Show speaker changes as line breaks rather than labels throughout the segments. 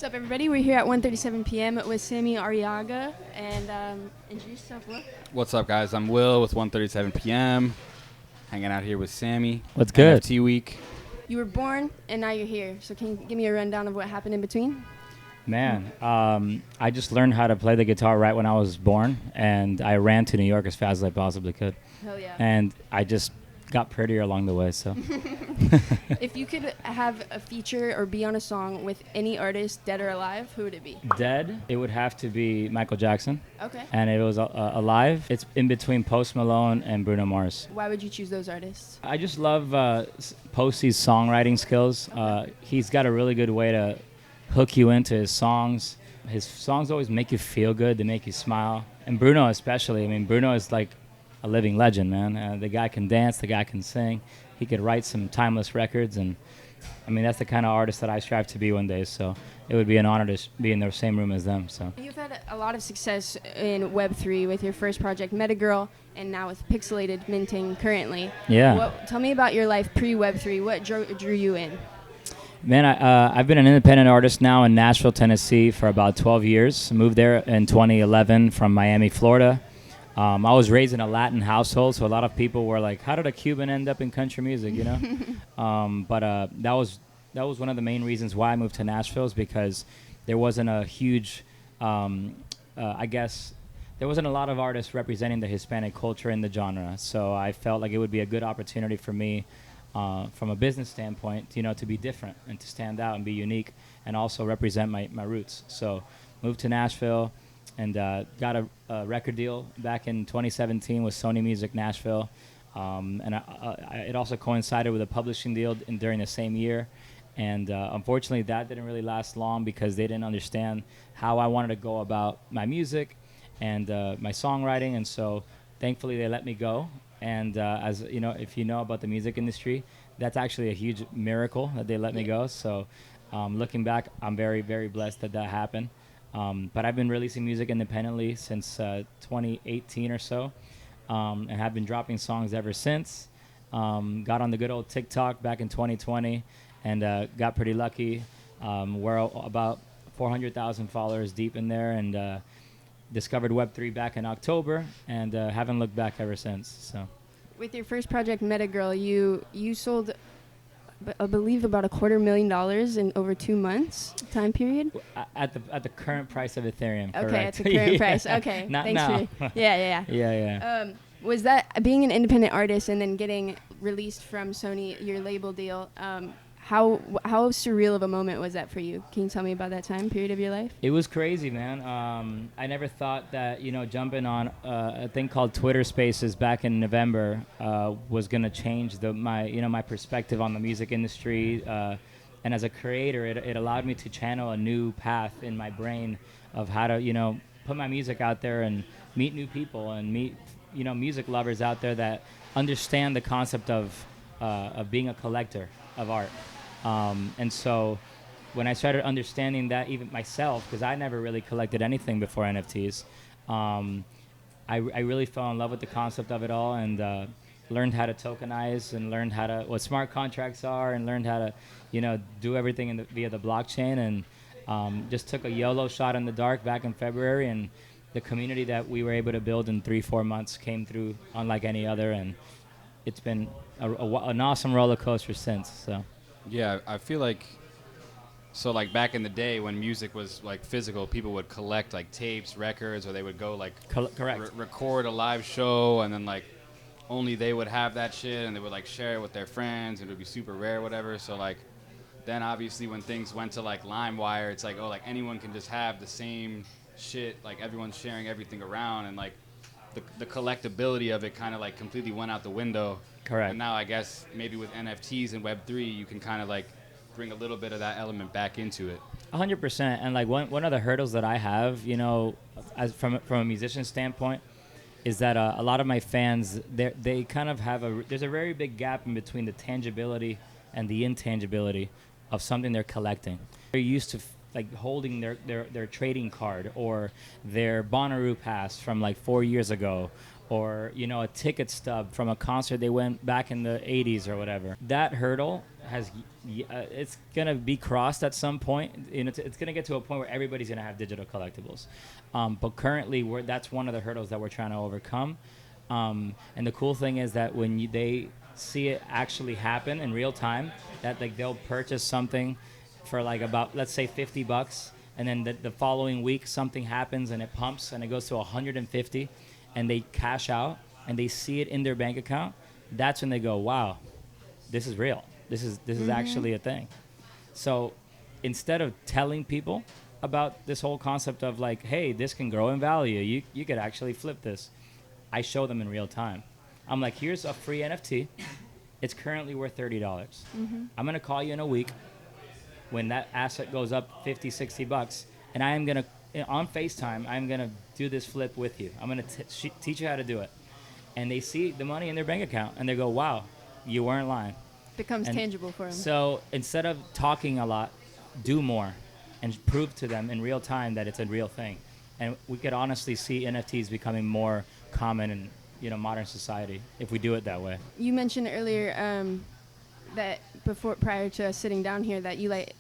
What's up, everybody? We're here at 1:37 p.m. with Sammy Arriaga, and introduce yourself, Will.
What's up, guys? I'm Will with 1:37 p.m. Hanging out here with Sammy.
What's good?
NFT week.
You were born, and now you're here. So can you give me a rundown of what happened in between?
Man, I just learned how to play the guitar right when I was born, and I ran to New York as fast as I possibly could.
Hell yeah.
And I just got prettier along the way, so.
If you could have a feature or be on a song with any artist, dead or alive, who would it be?
Dead, it would have to be Michael Jackson.
Okay.
And if it was alive, it's in between Post Malone and Bruno Mars.
Why would you choose those artists?
I just love Posty's songwriting skills. He's got a really good way to hook you into his songs. His songs always make you feel good. They make you smile. And Bruno especially. I mean, Bruno is like a living legend, man. The guy can dance. The guy can sing. He could write some timeless records. And, I mean, that's the kind of artist that I strive to be one day. So it would be an honor to be in the same room as them. So
You've had a lot of success in Web3 with your first project, Metagirl, and now with Pixelated minting currently.
Yeah.
Tell me about your life pre-Web3. What drew you in?
Man, I've been an independent artist now in Nashville, Tennessee for about 12 years. I moved there in 2011 from Miami, Florida. I was raised in a Latin household, so a lot of people were like, how did a Cuban end up in country music, you know? But that was one of the main reasons why I moved to Nashville, is because there wasn't a huge, I guess, there wasn't a lot of artists representing the Hispanic culture in the genre. So I felt like it would be a good opportunity for me from a business standpoint, you know, to be different and to stand out and be unique and also represent my roots. So moved to Nashville and got a record deal back in 2017 with Sony Music Nashville. And it also coincided with a publishing deal during the same year. And unfortunately, that didn't really last long because they didn't understand how I wanted to go about my music and my songwriting. And so thankfully, they let me go. And as you know, if you know about the music industry, that's actually a huge miracle that they let me go. So looking back, I'm very, very blessed that happened. But I've been releasing music independently since 2018 or so, and have been dropping songs ever since. Got on the good old TikTok back in 2020 and got pretty lucky. We're about 400,000 followers deep in there, and discovered Web3 back in October, and haven't looked back ever since. So,
with your first project, Metagirl, you sold, I believe, about $250,000 in over 2 months time period.
At the current price of Ethereum.
Okay,
correct.
at the current price. Okay,
not
thanks
now.
Yeah. Was that being an independent artist and then getting released from Sony, your label deal? How surreal of a moment was that for you? Can you tell me about that time period of your life?
It was crazy, man. I never thought that, you know, jumping on a thing called Twitter Spaces back in November was gonna change my perspective on the music industry. And as a creator, it allowed me to channel a new path in my brain of how to, you know, put my music out there and meet new people and meet, you know, music lovers out there that understand the concept of being a collector of art. And so when I started understanding that even myself, because I never really collected anything before NFTs, I really fell in love with the concept of it all, and learned how to tokenize and learned what smart contracts are, and learned how to, you know, do everything via the blockchain, and just took a YOLO shot in the dark back in February, and the community that we were able to build in 3-4 months came through unlike any other, and it's been an awesome roller coaster since. So.
Yeah, I feel like, so like back in the day when music was like physical, people would collect like tapes, records, or they would go like
Correct.
record a live show, and then like only they would have that shit, and they would like share it with their friends, and it would be super rare, whatever. So like then obviously when things went to like LimeWire, it's like, oh, like anyone can just have the same shit, like everyone's sharing everything around, and like the collectability of it kind of like completely went out the window.
Correct.
And now I guess maybe with NFTs and Web3, you can kind of like bring a little bit of that element back into it.
100%. And like one of the hurdles that I have, you know, as from a musician standpoint, is that a lot of my fans, they kind of have there's a very big gap in between the tangibility and the intangibility of something they're collecting. They're used to like holding their trading card or their Bonnaroo pass from like 4 years ago, or a ticket stub from a concert they went back in the 80s or whatever. That hurdle has it's gonna be crossed at some point. It's gonna get to a point where everybody's gonna have digital collectibles, but currently that's one of the hurdles that we're trying to overcome. And the cool thing is that when they see it actually happen in real time, that like they'll purchase something for like about, let's say, $50, and then the following week something happens and it pumps and it goes to 150, and they cash out and they see it in their bank account. That's when they go, wow, this is real. This is actually a thing. So instead of telling people about this whole concept of like, hey, this can grow in value, you could actually flip this, I show them in real time. I'm like, here's a free NFT. It's currently worth $30. I'm going to call you in a week when that asset goes up $50, $60, and I am going to, on FaceTime, I'm going to do this flip with you. I'm going to teach you how to do it. And they see the money in their bank account, and they go, wow, you weren't lying.
Becomes tangible for them.
So instead of talking a lot, do more and prove to them in real time that it's a real thing. And we could honestly see NFTs becoming more common in modern society if we do it that way.
You mentioned earlier that prior to us sitting down here, that you like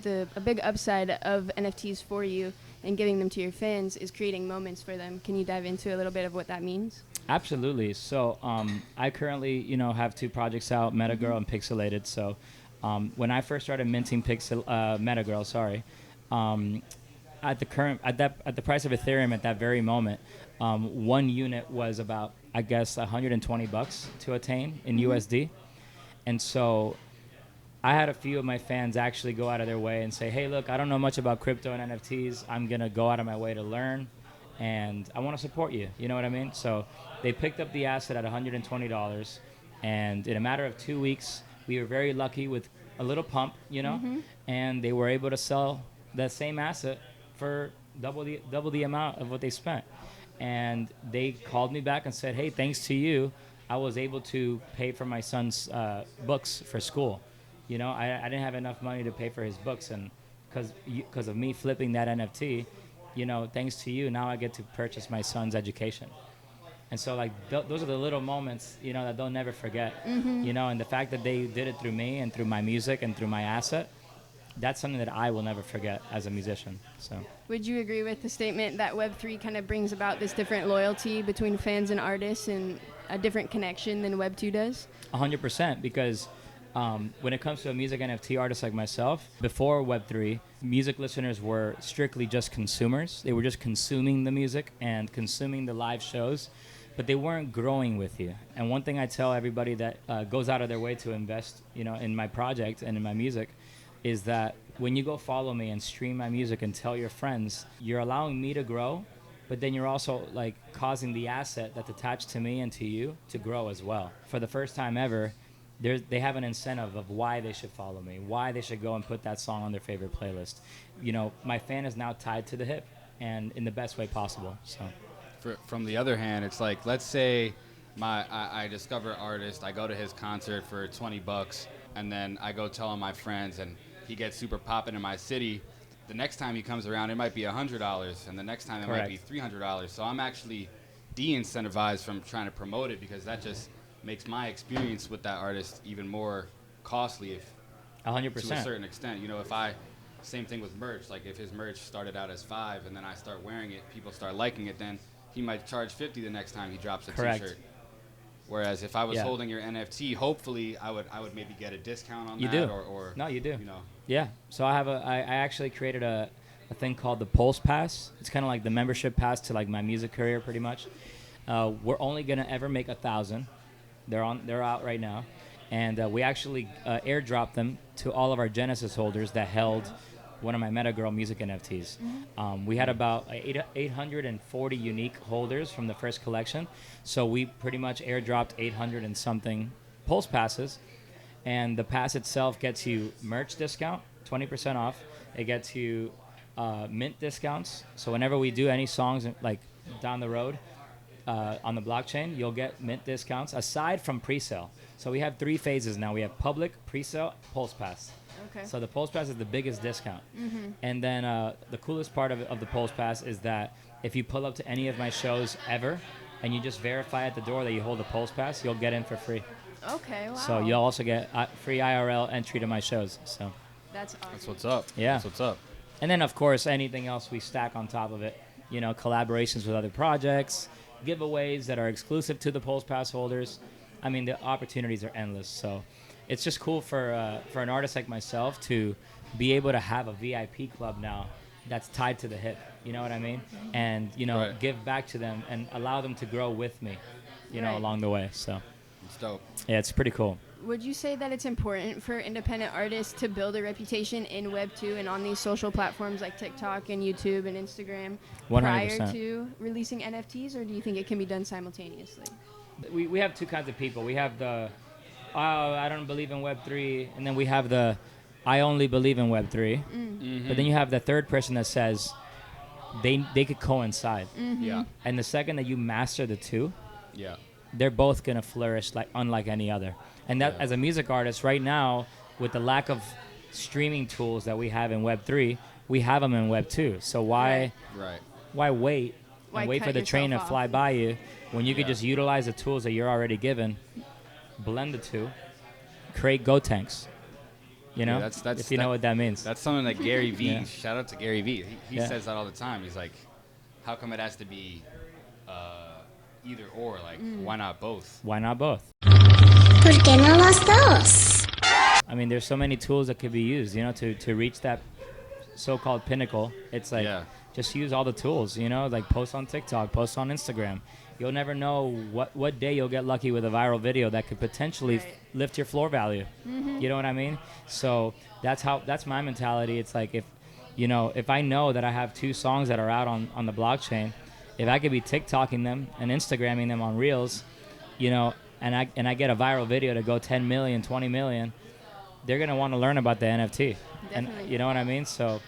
a big upside of NFTs for you and giving them to your fans is creating moments for them. Can you dive into a little bit of what that means?
Absolutely. So I currently have two projects out, Metagirl and Pixelated. So when I first started minting Metagirl, at the price of Ethereum at that very moment, one unit was about, I guess, $120 to attain in USD. And so I had a few of my fans actually go out of their way and say, hey, look, I don't know much about crypto and NFTs. I'm going to go out of my way to learn, and I want to support you. You know what I mean? So they picked up the asset at $120, and in a matter of 2 weeks, we were very lucky with a little pump, and they were able to sell that same asset for double the amount of what they spent. And they called me back and said, hey, thanks to you, I was able to pay for my son's books for school. I didn't have enough money to pay for his books, and because of me flipping that NFT, thanks to you, now I get to purchase my son's education. And so like those are the little moments, that they'll never forget. And the fact that they did it through me and through my music and through my asset, that's something that I will never forget as a musician. So,
would you agree with the statement that Web3 kind of brings about this different loyalty between fans and artists and a different connection than Web2 does?
100%, because when it comes to a music NFT artist like myself, before Web3, music listeners were strictly just consumers. They were just consuming the music and consuming the live shows, but they weren't growing with you. And one thing I tell everybody that goes out of their way to invest, in my project and in my music, is that when you go follow me and stream my music and tell your friends, you're allowing me to grow, but then you're also like causing the asset that's attached to me and to you to grow as well. For the first time ever, they have an incentive of why they should follow me, why they should go and put that song on their favorite playlist. My fan is now tied to the hip, and in the best way possible. So,
from the other hand, it's like, let's say I discover an artist, I go to his concert for $20, and then I go tell my friends, and he gets super poppin' in my city. The next time he comes around, it might be $100, and the next time it might be $300. So I'm actually de-incentivized from trying to promote it, because that just makes my experience with that artist even more costly
100%.
To a certain extent. Same thing with merch. Like if his merch started out as $5 and then I start wearing it, people start liking it, then he might charge $50 the next time he drops a t-shirt. Whereas if I was holding your NFT, hopefully I would maybe get a discount on that. Or
no, you do. Yeah. So I actually created a thing called the Pulse Pass. It's kind of like the membership pass to like my music career, pretty much. We're only gonna ever make 1,000. They're out right now, and we actually airdropped them to all of our Genesis holders that held one of my Metagirl music NFTs. We had about 840 unique holders from the first collection, so we pretty much airdropped 800 and something Pulse Passes, and the pass itself gets you merch discount, 20% off. It gets you mint discounts, so whenever we do any songs like down the road on the blockchain, you'll get mint discounts aside from pre-sale. So we have 3 phases now. We have public, pre-sale, Pulse Pass.
Okay.
So the Pulse Pass is the biggest discount. And then the coolest part of the Pulse Pass is that if you pull up to any of my shows ever, and you just verify at the door that you hold a Pulse Pass, you'll get in for free.
Okay, wow.
So you'll also get free IRL entry to my shows. So
That's awesome.
That's what's up.
Yeah.
That's what's up.
and then of course anything else we stack on top of it. Collaborations with other projects, giveaways that are exclusive to the Pulse Pass holders. I mean, the opportunities are endless. So it's just cool for an artist like myself to be able to have a VIP club now that's tied to the hip. You know what I mean? And
Right.
give back to them and allow them to grow with me,
Right.
along the way. So
It's dope.
yeah, it's pretty cool.
Would you say that it's important for independent artists to build a reputation in Web 2 and on these social platforms like TikTok and YouTube and Instagram
100%.
prior to releasing NFTs, or do you think it can be done simultaneously?
We have two kinds of people. We have the I don't believe in Web3, and then we have the I only believe in Web3.
Mm-hmm.
But then you have the third person that says they could coincide.
Yeah.
And the second that you master the two,
Yeah.
they're both gonna flourish like unlike any other. And that
Yeah.
as a music artist right now, with the lack of streaming tools that we have in Web3, we have them in Web2. So why
Right.
wait
Why
and wait for
cut
the train to
yourself
fly
off?
by you when you could
Yeah.
just utilize the tools that you're already given, blend the two, create Go tanks.
Yeah, that's
if you know what that means.
That's something that Gary Vee.
Yeah.
Shout out to Gary Vee. He
Yeah.
says that all the time. He's like, how come it has to be either or? Like, why not both?
Why not both?
¿Por qué no los dos?
I mean, there's so many tools that could be used, to reach that so-called pinnacle. It's like,
Yeah.
just use all the tools, like post on TikTok, post on Instagram. You'll never know what day you'll get lucky with a viral video that could potentially
Right.
lift your floor value. You know what I mean? So that's my mentality. It's like if I know that I have 2 songs that are out on the blockchain, if I could be TikToking them and Instagramming them on Reels, and I get a viral video to go 10 million, 20 million, they're going to want to learn about the NFT. And
Definitely.
you know what I mean? So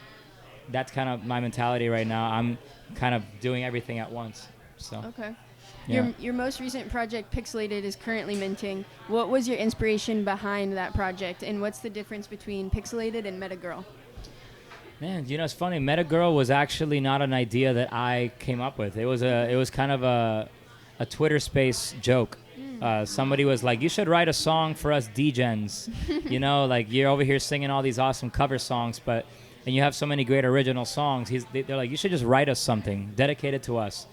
that's kind of my mentality right now. I'm kind of doing everything at once. So
Okay.
yeah.
Your most recent project, Pixelated, is currently minting. What was your inspiration behind that project, and what's the difference between Pixelated and Metagirl?
Man, it's funny. Metagirl was actually not an idea that I came up with. It was kind of a Twitter space joke. Somebody was like, "You should write a song for us degens." Like you're over here singing all these awesome cover songs, and you have so many great original songs. They're like, "You should just write us something dedicated to us."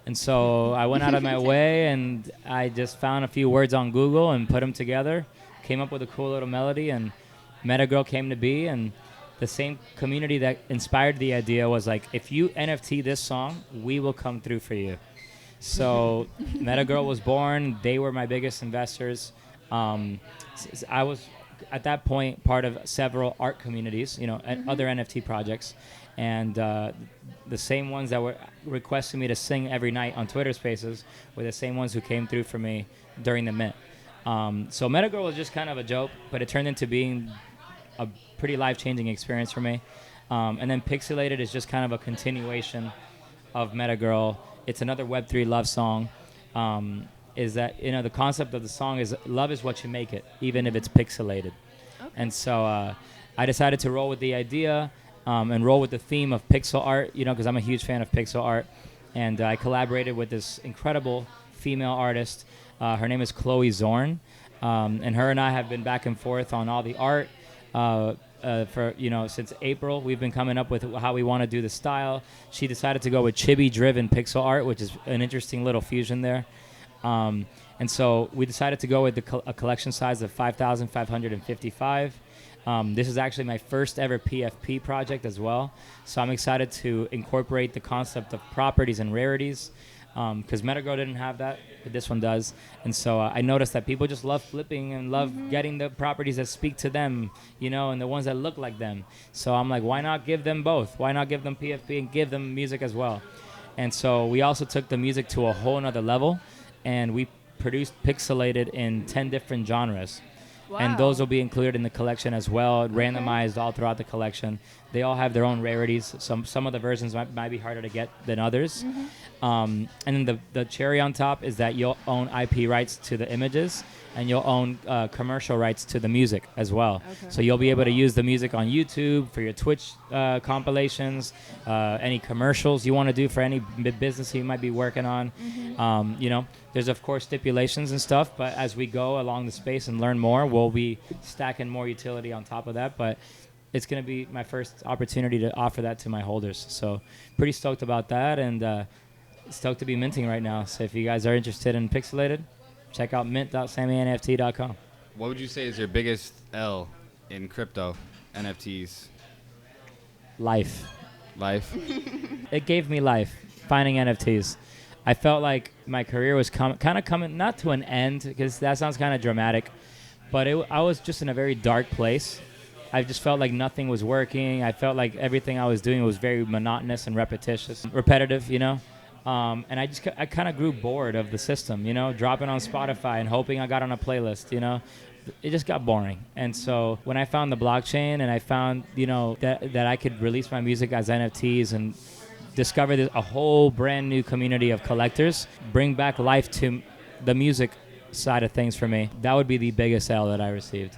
And so I went out of my way and I just found a few words on Google and put them together, came up with a cool little melody, and Metagirl came to be. And the same community that inspired the idea was like, if you NFT this song, we will come through for you. So Metagirl was born. They were my biggest investors. I was at that point part of several art communities, and other NFT projects. And the same ones that were requesting me to sing every night on Twitter Spaces were the same ones who came through for me during the Mint. So Metagirl was just kind of a joke, but it turned into being a pretty life-changing experience for me. And then Pixelated is just kind of a continuation of Metagirl. It's another Web3 love song. Is that, the concept of the song is love is what you make it, even if it's pixelated.
Okay.
And so I decided to roll with the idea and roll with the theme of pixel art, because I'm a huge fan of pixel art. And I collaborated with this incredible female artist. Her name is Chloe Zorn. And her and I have been back and forth on all the art for, since April. We've been coming up with how we want to do the style. She decided to go with chibi-driven pixel art, which is an interesting little fusion there. And so we decided to go with a collection size of 5,555. This is actually my first ever PFP project as well. So I'm excited to incorporate the concept of properties and rarities, because Metagirl didn't have that, but this one does. And so I noticed that people just love flipping and love getting the properties that speak to them, and the ones that look like them. So I'm like, why not give them both? Why not give them PFP and give them music as well? And so we also took the music to a whole nother level, and we produced Pixelated in 10 different genres. And those will be included in the collection as well, randomized all throughout the collection. They all have their own rarities. Some of the versions might be harder to get than others. And then the cherry on top is that you'll own IP rights to the images, and you'll own commercial rights to the music as well. So you'll be able to use the music on YouTube for your Twitch compilations, any commercials you want to do for any business you might be working on. You know, there's of course stipulations and stuff, but as we go along the space and learn more, we'll be stacking more utility on top of that. But it's going to be my first opportunity to offer that to my holders. So pretty stoked about that, and stoked to be minting right now. So if you guys are interested in Pixelated, check out mint.sammynft.com.
What would you say is your biggest L in crypto NFTs?
Life. It gave me life, finding NFTs. I felt like my career was kind of coming, not to an end, because that sounds kind of dramatic, but I was just in a very dark place. I just felt like nothing was working. I felt like everything I was doing was very monotonous and repetitive, you know? And I kind of grew bored of the system, you know, dropping on Spotify and hoping I got on a playlist, you know. It just got boring. And so when I found the blockchain and I found, you know, that I could release my music as NFTs and discover a whole brand new community of collectors, bring back life to the music side of things for me, that would be the biggest sale that I received.